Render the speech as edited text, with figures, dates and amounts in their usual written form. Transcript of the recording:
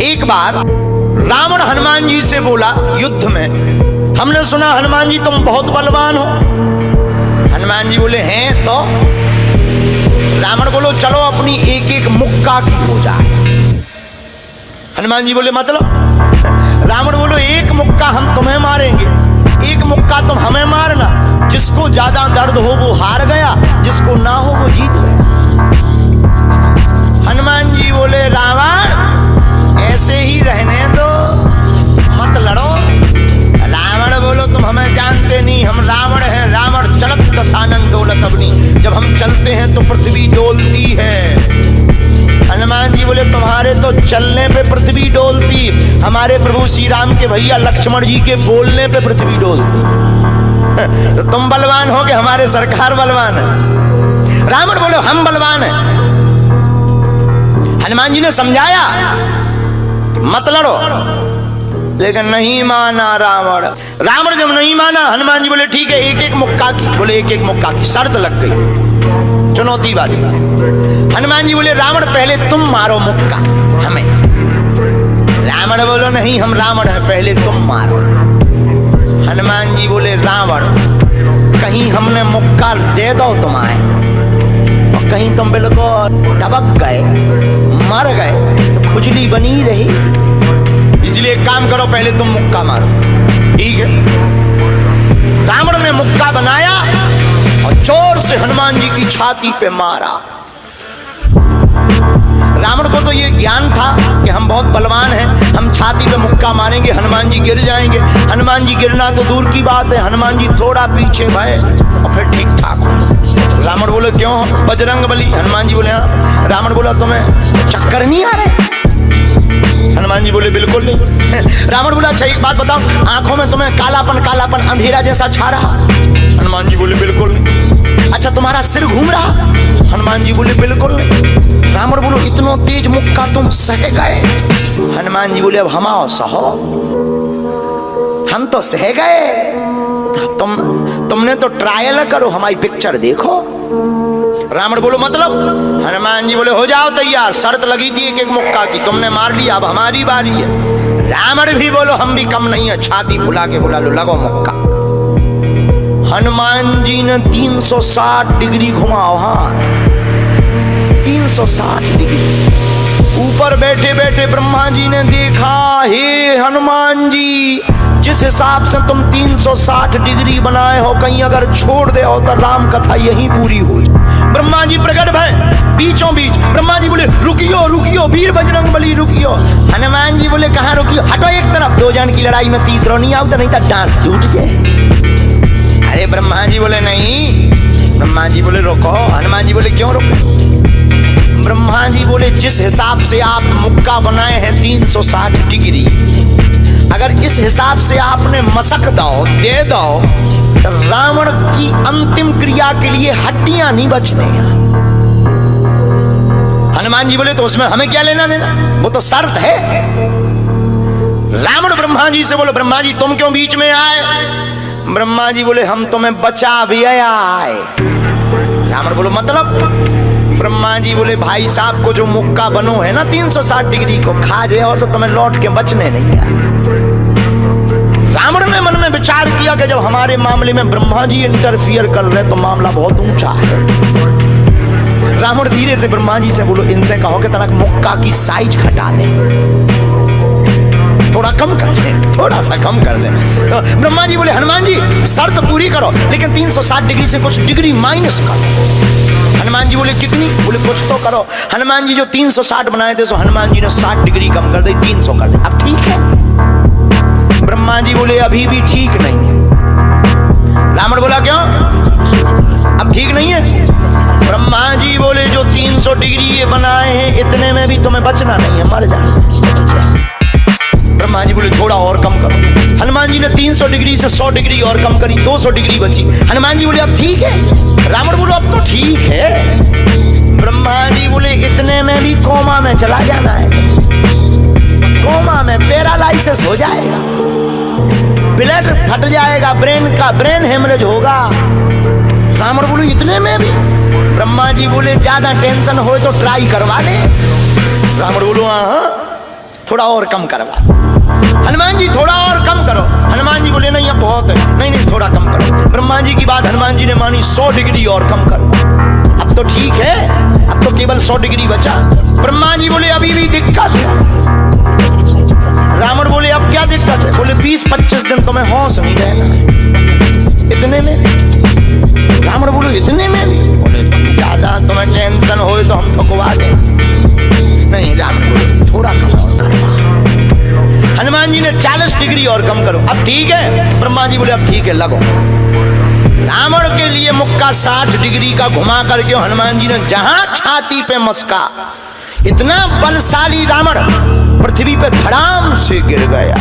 एक बार रावण हनुमान जी से बोला युद्ध में, हमने सुना हनुमान जी तुम बहुत बलवान हो। हनुमान जी बोले हैं तो। रावण बोलो चलो अपनी एक एक मुक्का की हो जाए। हनुमान जी बोले मतलब? रावण बोलो एक मुक्का हम तुम्हें मारेंगे, एक मुक्का तुम हमें मारना। जिसको ज्यादा दर्द हो वो हार गया, जिसको ना हो वो जीत गया। हनुमान जी बोले रावण ऐसे ही रहने दो, मत लड़ो। रावण बोलो तुम हमें जानते नहीं, हम रावण हैं। रावण चलत दसानन डोलत अग्नि, जब हम चलते हैं तो पृथ्वी डोलती है। हनुमान जी बोले तुम्हारे तो चलने पे पृथ्वी डोलती, हमारे प्रभु श्री राम के भैया लक्ष्मण जी के बोलने पे पृथ्वी डोलती। तो तुम बलवान हो कि हमारे सरकार बलवान है? रावण बोले हम बलवान हैं। हनुमान जी ने समझाया मत लड़ो, लेकिन नहीं माना रावण। रावण जब नहीं माना, हनुमान जी बोले ठीक है एक एक मुक्का की। बोले एक एक मुक्का की, शर्त लग गई चुनौती वाली। हनुमान जी बोले रावण पहले तुम मारो मुक्का हमें। रावण बोलो नहीं हम रावण है, पहले तुम मारो। हनुमान जी बोले रावण कहीं हमने मुक्का दे दो तुम्हें और कहीं तुम बिल्कुल टबक गए मर गए तो खुजली बनी रही, इसलिए एक काम करो पहले तुम मुक्का मारो। ठीक है। रावण ने मुक्का बनाया और जोर से हनुमान जी की छाती पे मारा। रावण को तो ये ज्ञान था कि हम बहुत बलवान हैं, हम छाती पे मुक्का मारेंगे हनुमान जी गिर जाएंगे। हनुमान जी गिरना तो दूर की बात है, हनुमान जी थोड़ा पीछे भय और फिर ठीक ठाक हो। रावण बोले क्यों बजरंग बली? हनुमान जी बोले हाँ। रावण बोला तुम्हें चक्कर नहीं आ रहे? हनुमान जी बोले बिल्कुल नहीं। रावण बोला अच्छा एक बात बताओ, आंखों में तुम्हें कालापन कालापन अंधेरा जैसा छा रहा? हनुमान जी बोले बिल्कुल नहीं। अच्छा तुम्हारा सिर घूम रहा? हनुमान जी बोले बिल्कुल नहीं। रावण बोलो इतना तेज मुक्का तुम सह गए? हनुमान जी बोले अब हम आओ सहो, हम तो सह गए, तुमने तो ट्रायल करो, हमारी पिक्चर देखो। रावण बोलो मतलब? हनुमान जी बोले हो जाओ तैयार, शर्त लगी थी एक एक मुक्का की, तुमने मार लिया अब हमारी बारी है। रावण भी बोलो हम भी कम नहीं है, छाती फुला के बोला लो लगो मुक्का। हनुमान जी ने 360 डिग्री घुमाओ हाथ, 360 डिग्री। ऊपर बैठे बैठे ब्रह्मा जी ने देखा, हे हनुमान जी जिस हिसाब से तुम 360 डिग्री बनाए हो, कहीं अगर छोड़ दे हो तो राम कथा यहीं पूरी हो जाए। ब्रह्मा जी प्रकट भय बीचों बीच। ब्रह्मा जी बोले रुकियो रुकियो वीर बजरंग बली रुकियो। हनुमान जी बोले कहाँ रुकियो, हटो एक तरफ, दो जन की लड़ाई में तीसरा नहीं आओ तो नहीं तो डांट टूट जाए। अरे ब्रह्मा जी बोले नहीं। ब्रह्मा जी बोले रोको। हनुमान जी बोले क्यों रोको? ब्रह्मा जी बोले जिस हिसाब से आप मुक्का बनाए हैं 360 डिग्री, अगर इस हिसाब से आपने मसक दो दे दो तो रावण की अंतिम क्रिया के लिए हड्डियां नहीं बचने। हनुमान जी बोले तो उसमें हमें क्या लेना देना, वो तो शर्त है। रावण ब्रह्मा जी से बोले ब्रह्मा जी तुम क्यों बीच में आए? ब्रह्मा जी बोले हम तुम्हें बचा भी आए। रावण बोलो मतलब? ब्रह्मा जी बोले भाई साहब को जो मुक्का बनो है ना 360 डिग्री को, खा जाओ तो तुम्हें लौट के बचने नहीं है। रावण ने मन में विचार किया कि जब हमारे मामले में ब्रह्मा जी इंटरफियर कर रहे तो मामला बहुत ऊंचा है। रावण धीरे से ब्रह्मा जी से बोलो इनसे कहो कि तनक मुक्का की साइज घटा दे, थोड़ा कम कर दे, थोड़ा सा कम कर दे। तो ब्रह्मा जी बोले हनुमान जी शर्त पूरी करो लेकिन 360 डिग्री से कुछ डिग्री माइनस करो। हनुमान जी बोले कितनी? बोले कुछ तो करो। हनुमान जी जो 360 बनाए थे सो हनुमान जी ने 60 डिग्री कम कर दी, 300 कर दे। अब ठीक है? ब्रह्मा जी बोले अभी भी ठीक नहीं है। रावण बोला क्यों अब ठीक नहीं है? ब्रह्मा जी बोले जो 300 डिग्री ये बनाए हैं इतने में भी तुम्हें बचना नहीं है, मर जाना। ब्रह्मा जी बोले थोड़ा और कम करो। हनुमान जी ने 300 डिग्री से 100 डिग्री और कम करी, 200 डिग्री बची। हनुमान जी बोले अब ठीक है? रावण बोलो अब तो ठीक है। ब्रह्मा जी बोले इतने में भी कोमा में चला जाना है, कोमा में पैरालाइसिस हो जाएगा, ब्लड फट जाएगा, ब्रेन हेमरेज होगा। रावण बोले इतने में भी? ब्रह्मा जी बोले ज्यादा टेंशन हो तो ट्राई करवा ले। रावण बोलो हाँ थोड़ा और कम करवा। हनुमान जी थोड़ा और कम करो। हनुमान जी बोले नहीं अब बहुत है, नहीं नहीं थोड़ा कम करो। ब्रह्मा जी की बात हनुमान जी ने मानी, 100 डिग्री और कम करो। अब तो ठीक है, अब तो केवल 100 डिग्री बचा। ब्रह्मा जी बोले अभी भी दिक्कत है। रावण बोले अब क्या दिक्कत है? बोले 20-25 दिन तो मैं होश नहीं रहना। इतने में? रावण बोले इतने में भी? बोले ज्यादा तुम्हें टेंशन हो तो हम ठुकवा दें। नहीं, रावण बोले थोड़ा कम और करवा। हनुमान जी ने 40 डिग्री और कम करो। अब ठीक है? ब्रह्मा जी बोले अब ठीक है लगो। रावण के लिए मुक्का 60 डिग्री का घुमा करके हनुमान जी ने जहां छाती पे मस्का, इतना बलशाली रावण पृथ्वी पे धड़ाम से गिर गया।